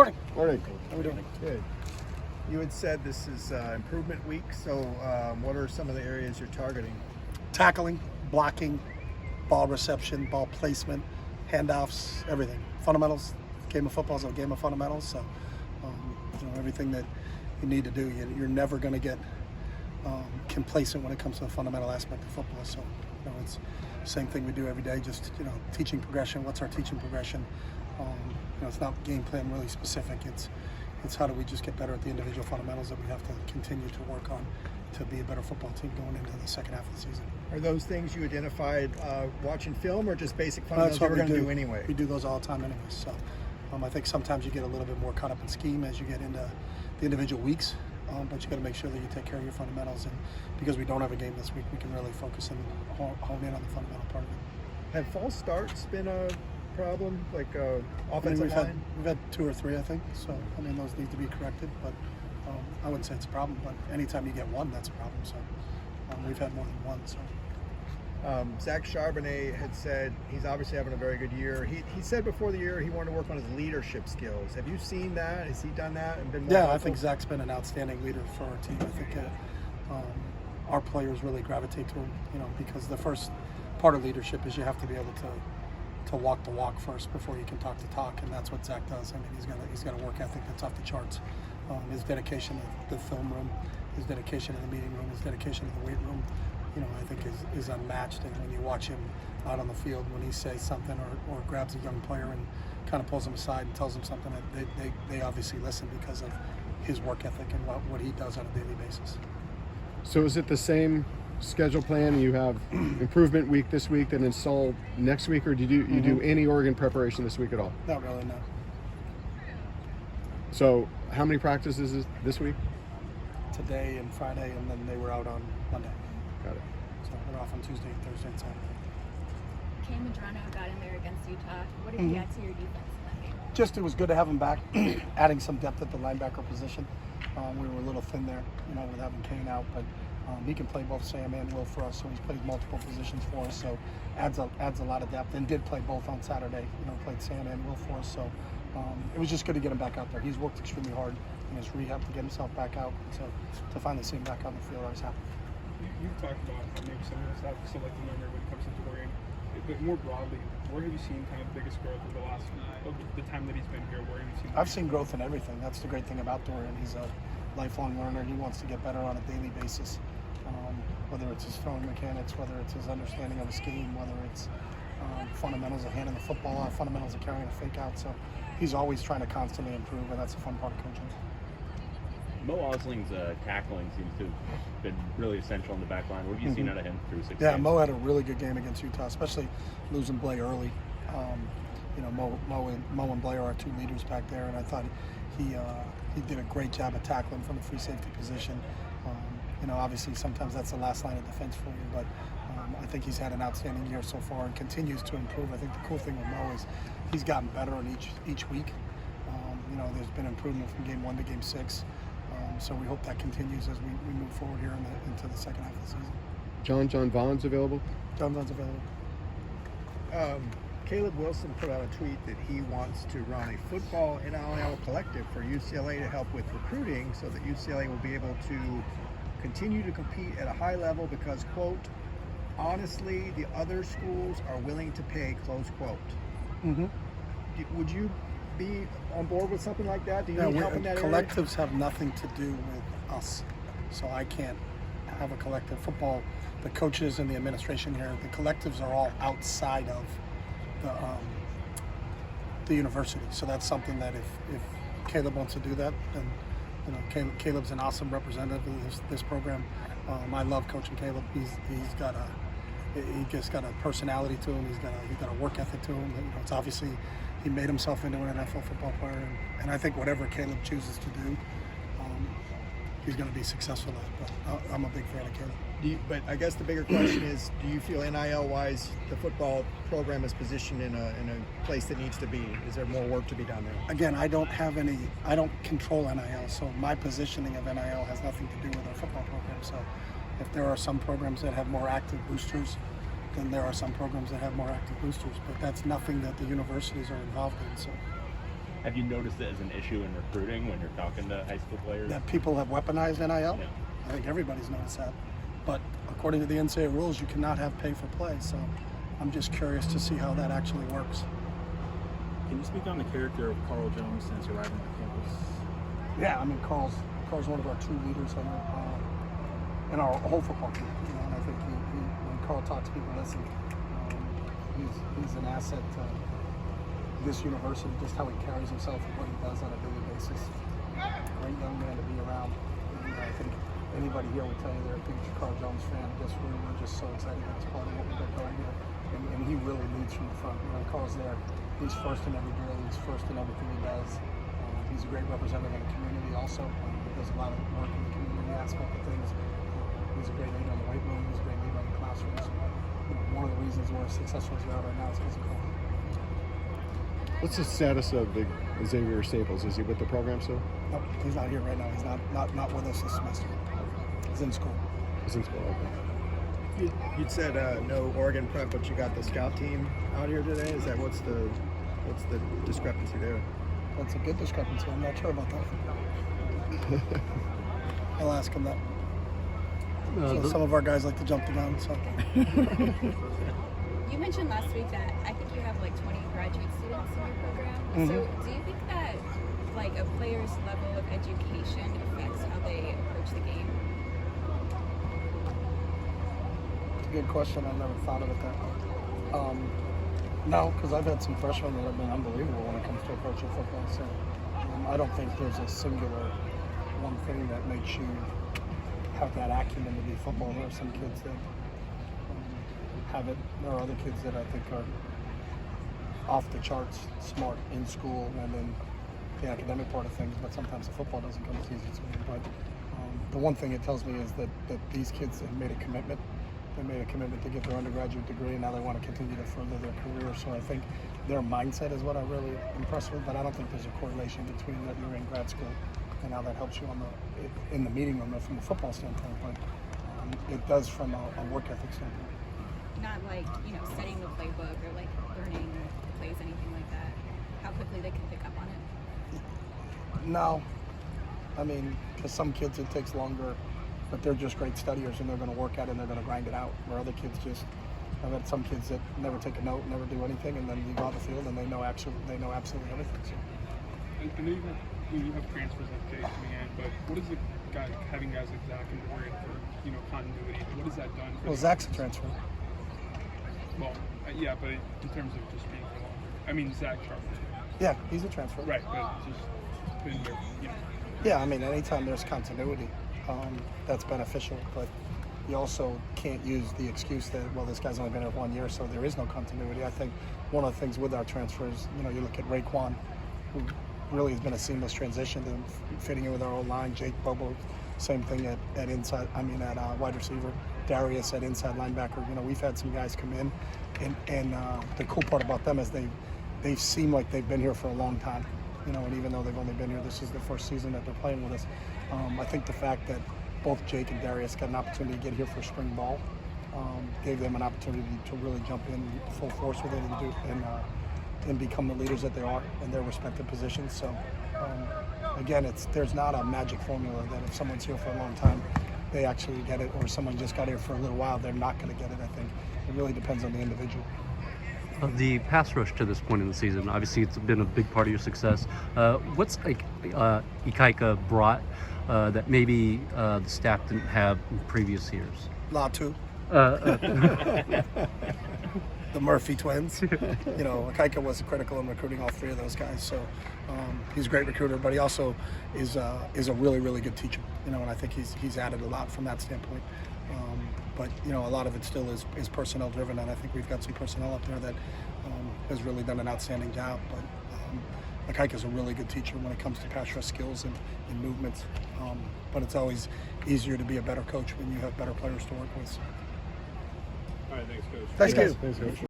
Morning. Morning. How are we doing? Good. You had said this is improvement week, so what are some of the areas you're targeting? Tackling, blocking, ball reception, ball placement, handoffs, everything. Fundamentals. Game of football is a game of fundamentals. So, everything that you need to do. You're never going to get complacent when it comes to the fundamental aspect of football. So, it's the same thing we do every day. Just teaching progression. What's our teaching progression? It's not game plan really specific. It's how do we just get better at the individual fundamentals that we have to continue to work on to be a better football team going into the second half of the season. Are those things you identified watching film, or just basic fundamentals you're going to do anyway? We do those all the time anyway. So I think sometimes you get a little bit more caught up in scheme as you get into the individual weeks, but you got to make sure that you take care of your fundamentals. And because we don't have a game this week, we can really focus and hone in on the fundamental part of it. Have false starts been a problem, like offensive line? We've had 2 or 3, I think. So those need to be corrected, but I wouldn't say it's a problem. But anytime you get one, that's a problem. So we've had more than one. So. Zach Charbonnet had said he's obviously having a very good year. He said before the year he wanted to work on his leadership skills. Have you seen that? Has he done that and been more Yeah, helpful? I think Zach's been an outstanding leader for our team. I think our players really gravitate to him, because the first part of leadership is you have to be able to walk the walk first before you can talk the talk, and that's what Zach does. He's got a work ethic that's off the charts. His dedication to the film room, his dedication to the meeting room, his dedication to the weight room, I think is unmatched. And when you watch him out on the field, when he says something or grabs a young player and kind of pulls him aside and tells him something, they obviously listen because of his work ethic and what he does on a daily basis. So is it the same schedule plan? You have improvement week this week, then install next week, or do you do any Oregon preparation this week at all? Not really, no. So how many practices is this week? Today and Friday, and then they were out on Monday. Got it. So we're off on Tuesday, Thursday, and Saturday. Cam Madrano got in there against Utah. What did he add to your defense in that game? Just it was good to have him back, adding some depth at the linebacker position. We were a little thin there, with having Kane out, but he can play both Sam and Will for us, so he's played multiple positions for us, so adds a lot of depth, and did play both on Saturday, played Sam and Will for us, so it was just good to get him back out there. He's worked extremely hard in his rehab to get himself back out, so to finally see him back on the field, I was happy. You've talked about how maybe some of the stuff selecting younger when it comes into Oregon, but more broadly, where have you seen kind of the biggest growth over the time that he's been here? Where have you seen? I've seen growth in everything. That's the great thing about Dorian. He's a lifelong learner. He wants to get better on a daily basis. Whether it's his throwing mechanics, whether it's his understanding of a scheme, whether it's fundamentals of handing the football off, fundamentals of carrying a fake out. So he's always trying to constantly improve, and that's a fun part of coaching. Mo Osling's tackling seems to have been really essential in the back line. What have you seen out of him through 6 Yeah, games? Mo had a really good game against Utah, especially losing Blay early. Mo and Blay are our 2 leaders back there, and I thought he did a great job of tackling from the free safety position. Obviously sometimes that's the last line of defense for you, but I think he's had an outstanding year so far and continues to improve. I think the cool thing with Mo is he's gotten better in each week. There's been improvement from game 1 to game 6. So we hope that continues as we move forward here into the second half of the season. John Vaughn's available? John Vaughn's available. Caleb Wilson put out a tweet that he wants to run a football NIL collective for UCLA to help with recruiting so that UCLA will be able to continue to compete at a high level because, quote, honestly, the other schools are willing to pay, close quote. Would you be on board with something like that? Do you need help in that area? Collectives have nothing to do with us, so I can't have a collective. Football, the coaches and the administration here, the collectives are all outside of the university. So that's something that if Caleb wants to do that, then Caleb's an awesome representative of this program. I love coaching Caleb. He just got a personality to him. He's got a work ethic to him. It's obviously he made himself into an NFL football player, and I think whatever Caleb chooses to do, he's going to be successful at. But I'm a big fan of Caleb. But I guess the bigger question is, do you feel NIL-wise the football program is positioned in a place that needs to be? Is there more work to be done there? Again, I don't control NIL, so my positioning of NIL has nothing to do with our football program. So if there are some programs that have more active boosters, then there are some programs that have more active boosters, but that's nothing that the universities are involved in. So Have you noticed it as an issue in recruiting when you're talking to high school players? That people have weaponized NIL. Yeah. I think everybody's noticed that. But according to the NCAA rules, you cannot have pay for play. So I'm just curious to see how that actually works. Can you speak on the character of Carl Jones since arriving on campus? Yeah, I mean, Carl's one of our true leaders in our whole football team. You know, and I think when Carl talks, people listen. He's an asset to this university, just how he carries himself and what he does on a daily basis. Great young man to be around. And I think anybody here would tell you they're a big Carl Jones fan. We're just so excited that he's part of what we've got going here. And he really leads from the front. You know, Carl's there. He's first in every drill. He's first in everything he does. He's a great representative of the community also. He does a lot of work in the community aspect of things. He's a great leader in the weight room. He's a great leader in the classrooms. One of the reasons we're as successful as we are right now is because of Carl. What's the status of Xavier Staples? Is he with the program still? Nope, he's not here right now. He's not with us this semester. He's in school. He's in school. Okay. You'd said no Oregon prep, but you got the scout team out here today. Is that what's the discrepancy there? That's a good discrepancy. I'm not sure about that. I'll ask him that. So some of our guys like to jump the gun. So You mentioned last week that I think you have like 20 graduate students in your program. Mhm. So do you think that like a player's level of education affects how they approach the game? it's a good question. I've never thought of it that way. No, because I've had some freshmen that have been unbelievable when it comes to approaching football. So I don't think there's a singular one thing that makes you have that acumen to be football. There are some kids that have it. There are other kids that I think are off the charts smart in school and in the academic part of things, but sometimes the football doesn't come as easy to me. But the one thing it tells me is that these kids have made a commitment. They made a commitment to get their undergraduate degree, and now they want to continue to further their career. So I think their mindset is what I'm really impressed with, but I don't think there's a correlation between that you're in grad school and how that helps you in the meeting room from a football standpoint. But it does from a work ethic standpoint. Not like, you know, studying the playbook or like learning plays, anything like that. How quickly they can pick up on it. No, I mean, because some kids it takes longer, but they're just great studiers and they're going to work at it and they're going to grind it out. Where other kids I've had some kids that never take a note, never do anything, and then you go on the field and they know absolutely everything. So. I know you have transfers like Jay coming in, but what is having guys like Zach and Oregon for, you know, continuity? What has that done for Well, Zach's a transfer. Well, yeah, but in terms of just being for longer. I mean, Zach Sharp. Yeah, he's a transfer. Right, but just been there, you know. Yeah, I mean, anytime there's continuity, that's beneficial. But you also can't use the excuse that, well, this guy's only been here 1 year, so there is no continuity. I think one of the things with our transfers, you know, you look at Raekwon, who really has been a seamless transition to fitting in with our old line. Jake Bobo, same thing at wide receiver. Darius at inside linebacker. You know, we've had some guys come in, and the cool part about them is they seem like they've been here for a long time. You know, and even though they've only been here, this is the first season that they're playing with us. I think the fact that both Jake and Darius got an opportunity to get here for spring ball gave them an opportunity to really jump in full force with it and become the leaders that they are in their respective positions. So again, there's not a magic formula that if someone's here for a long time, they actually get it, or someone just got here for a little while, they're not going to get it. I think it really depends on the individual. The pass rush to this point in the season, obviously it's been a big part of your success. What's like Ikaika brought that maybe the staff didn't have in previous years? Latu. The Murphy twins. You know, Ikaika was critical in recruiting all three of those guys. So he's a great recruiter, but he also is a really, really good teacher. You know, and I think he's added a lot from that standpoint. But you know, a lot of it still is personnel driven, and I think we've got some personnel up there that has really done an outstanding job. But Ikaika's a really good teacher when it comes to pass rush skills and movements. But it's always easier to be a better coach when you have better players to work with. All right, thanks, Coach. Thanks, guys. Thanks, Coach.